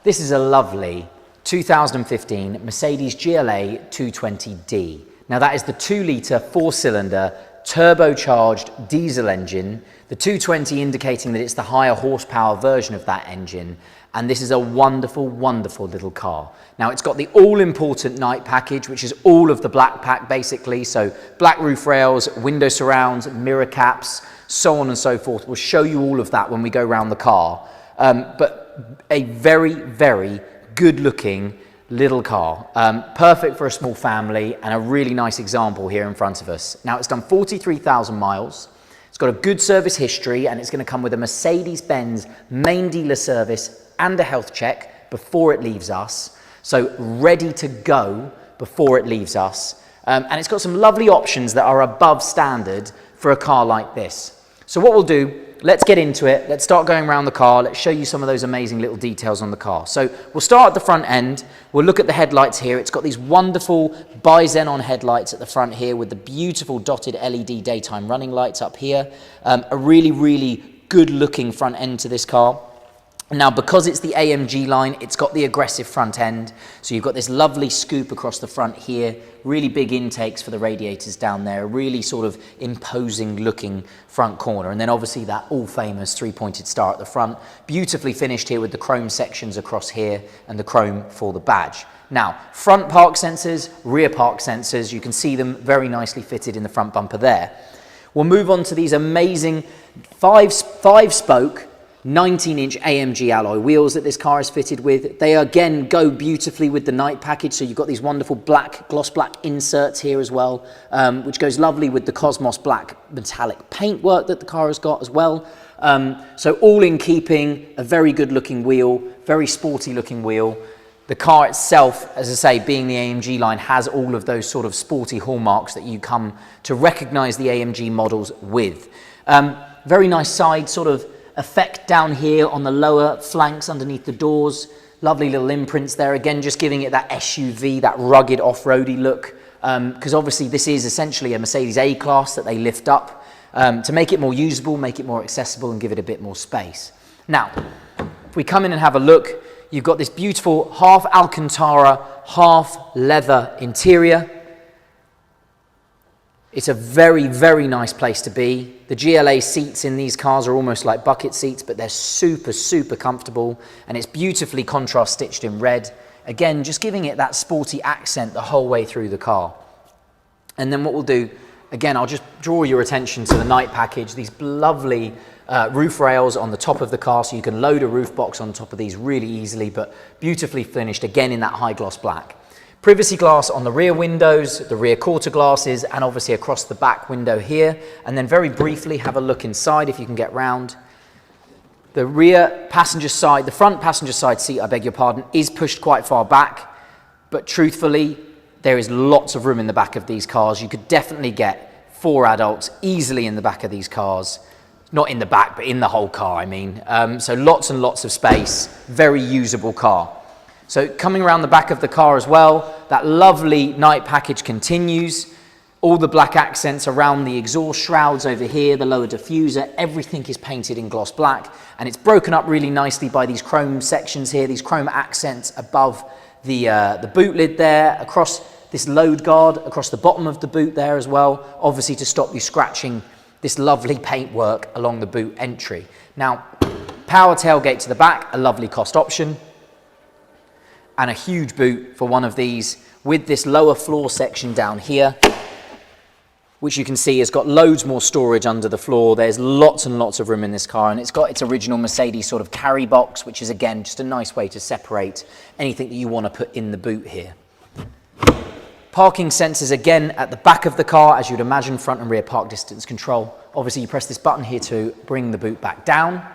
This is a lovely 2015 Mercedes GLA 220D. Now that is the 2-litre 4-cylinder turbocharged diesel engine, the 220 indicating that it's the higher horsepower version of that engine. And this is a wonderful, wonderful little car. Now it's got the all-important night package, which is all of the black pack basically. So black roof rails, window surrounds, mirror caps, so on and so forth. We'll show you all of that when we go around the car. But a very, very good looking little car, perfect for a small family, and a really nice example here in front of us. Now it's done 43,000 miles. It's got a good service history, and it's going to come with a Mercedes-Benz main dealer service and a health check before it leaves us. So ready to go before it leaves us. And it's got some lovely options that are above standard for a car like this. So what we'll do, let's get into it. Let's start going around the car. Let's show you some of those amazing little details on the car. So we'll start at the front end. We'll look at the headlights here. It's got these wonderful bi-xenon headlights at the front here with the beautiful dotted LED daytime running lights up here. A really, really good looking front end to this car. Now, because it's the AMG line, it's got the aggressive front end. So you've got this lovely scoop across the front here, really big intakes for the radiators down there, a really sort of imposing looking front corner. And then obviously that all famous 3-pointed star at the front, beautifully finished here with the chrome sections across here and the chrome for the badge. Now, front park sensors, rear park sensors, you can see them very nicely fitted in the front bumper there. We'll move on to these amazing five-spoke 19-inch AMG alloy wheels that this car is fitted with. They again go beautifully with the night package, so you've got these wonderful black, gloss black inserts here as well, which goes lovely with the Cosmos black metallic paintwork that the car has got as well. So all in keeping, a very good looking wheel, very sporty looking wheel. The car itself, as I say, being the AMG line, has all of those sort of sporty hallmarks that you come to recognize the AMG models with. Very nice side sort of effect down here on the lower flanks underneath the doors. Lovely little imprints there, again just giving it that SUV, that rugged off-roady look, because obviously this is essentially a Mercedes A-Class that they lift up to make it more usable, make it more accessible, and give it a bit more space. Now, if we come in and have a look, you've got this beautiful half Alcantara, half leather interior. It's a very, very nice place to be. The GLA seats in these cars are almost like bucket seats, but they're super, super comfortable, and it's beautifully contrast stitched in red. Again, just giving it that sporty accent the whole way through the car. And then what we'll do, again, I'll just draw your attention to the night package, these lovely roof rails on the top of the car, so you can load a roof box on top of these really easily, but beautifully finished, again in that high gloss black. Privacy glass on the rear windows, the rear quarter glasses, and obviously across the back window here. And then very briefly have a look inside if you can get round. The rear passenger side, the front passenger side seat, I beg your pardon, is pushed quite far back. But truthfully, there is lots of room in the back of these cars. You could definitely get 4 adults easily in the back of these cars. Not in the back, but in the whole car, I mean. So lots and lots of space, very usable car. So coming around the back of the car as well, that lovely night package continues. All the black accents around the exhaust shrouds over here, the lower diffuser, everything is painted in gloss black, and it's broken up really nicely by these chrome sections here, these chrome accents above the boot lid there, across this load guard, across the bottom of the boot there as well, obviously to stop you scratching this lovely paintwork along the boot entry. Now, power tailgate to the back, a lovely cost option, and a huge boot for one of these with this lower floor section down here, which you can see has got loads more storage under the floor. There's lots and lots of room in this car, and it's got its original Mercedes sort of carry box, which is again just a nice way to separate anything that you want to put in the boot here. Parking sensors again at the back of the car, as you'd imagine, front and rear park distance control. Obviously you press this button here to bring the boot back down.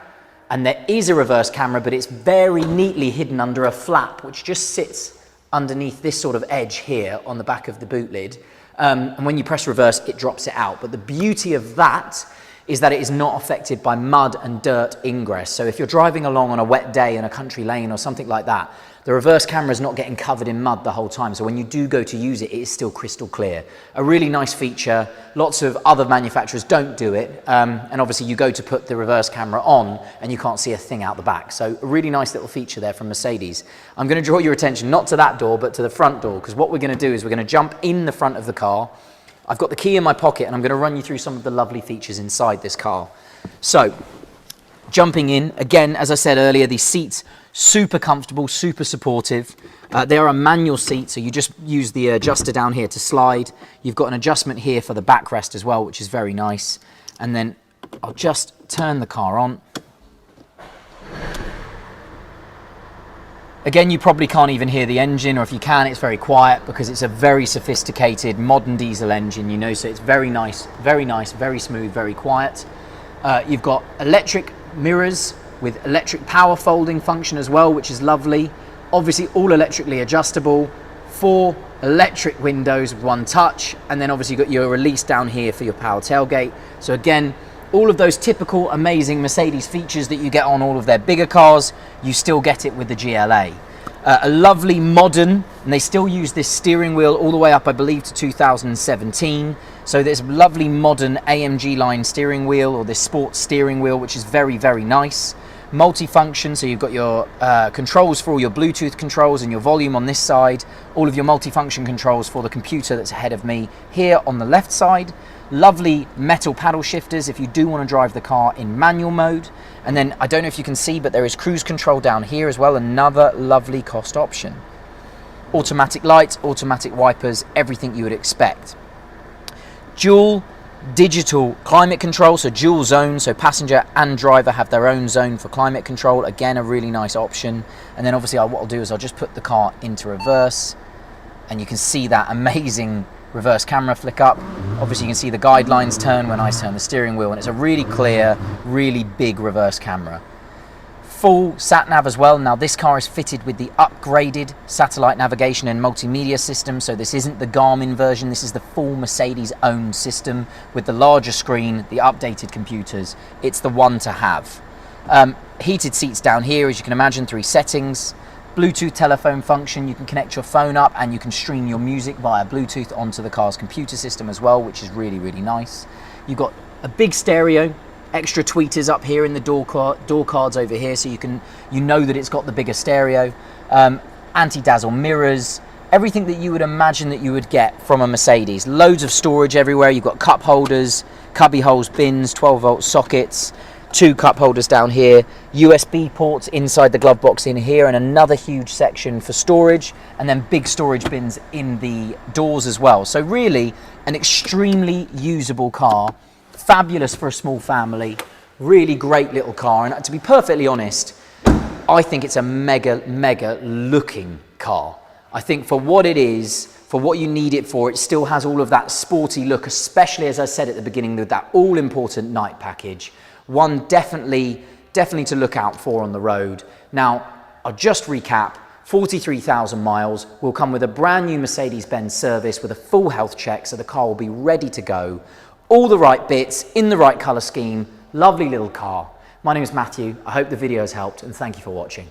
And there is a reverse camera, but it's very neatly hidden under a flap, which just sits underneath this sort of edge here on the back of the boot lid. And when you press reverse, it drops it out. But the beauty of that is that it is not affected by mud and dirt ingress. So if you're driving along on a wet day in a country lane or something like that, The reverse camera is not getting covered in mud the whole time, so when you do go to use it, it is still crystal clear. A really nice feature. Lots of other manufacturers don't do it, and obviously you go to put the reverse camera on and you can't see a thing out the back. So a really nice little feature there from Mercedes. I'm going to draw your attention not to that door, but to the front door, because what we're going to do is we're going to jump in the front of the car. I've got the key in my pocket and I'm going to run you through some of the lovely features inside this car. So, jumping in, again, as I said earlier, these seats, super comfortable, super supportive. They are a manual seat, so you just use the adjuster down here to slide. You've got an adjustment here for the backrest as well, which is very nice. And then I'll just turn the car on. Again, you probably can't even hear the engine, or if you can, it's very quiet because it's a very sophisticated modern diesel engine, you know, so it's very nice, very smooth, very quiet. You've got electric mirrors with electric power folding function as well, which is lovely. Obviously all electrically adjustable, 4 electric windows with 1 touch, and then obviously you've got your release down here for your power tailgate. So again, all of those typical amazing Mercedes features that you get on all of their bigger cars, you still get it with the GLA. A lovely modern, and they still use this steering wheel all the way up, I believe, to 2017. So there's a lovely modern AMG line steering wheel, or this sports steering wheel, which is very nice. Multifunction, so you've got your controls for all your Bluetooth controls and your volume on this side, all of your multifunction controls for the computer that's ahead of me here on the left side. Lovely metal paddle shifters if you do want to drive the car in manual mode. And then I don't know if you can see, but there is cruise control down here as well, another lovely cost option. Automatic lights, automatic wipers, everything you would expect. Dual digital climate control, so dual zone, so passenger and driver have their own zone for climate control. Again, a really nice option. And then obviously what I'll do is I'll just put the car into reverse, and you can see that amazing reverse camera flick up. Obviously you can see the guidelines turn when I turn the steering wheel, and it's a really clear, really big reverse camera. Full sat nav as well. Now this car is fitted with the upgraded satellite navigation and multimedia system, so this isn't the Garmin version, this is the full Mercedes owned system with the larger screen, the updated computers. It's the one to have. Heated seats down here, as you can imagine, 3 settings. Bluetooth telephone function, you can connect your phone up and you can stream your music via Bluetooth onto the car's computer system as well, which is really nice. You've got a big stereo, extra tweeters up here in the door cards over here, so you know that it's got the bigger stereo. Anti-dazzle mirrors, everything that you would imagine that you would get from a Mercedes. Loads of storage everywhere. You've got cup holders, cubby holes, bins, 12-volt sockets, 2 cup holders down here, USB ports inside the glove box in here, and another huge section for storage, and then big storage bins in the doors as well. So really an extremely usable car, fabulous for a small family, really great little car. And to be perfectly honest, I think it's a mega looking car. I think for what it is, for what you need it for, it still has all of that sporty look, especially as I said at the beginning, with that all important night package. One definitely to look out for on the road. Now, I'll just recap. 43,000 miles, will come with a brand new Mercedes-Benz service with a full health check, so the car will be ready to go. All the right bits, in the right colour scheme, lovely little car. My name is Matthew. I hope the video has helped, and thank you for watching.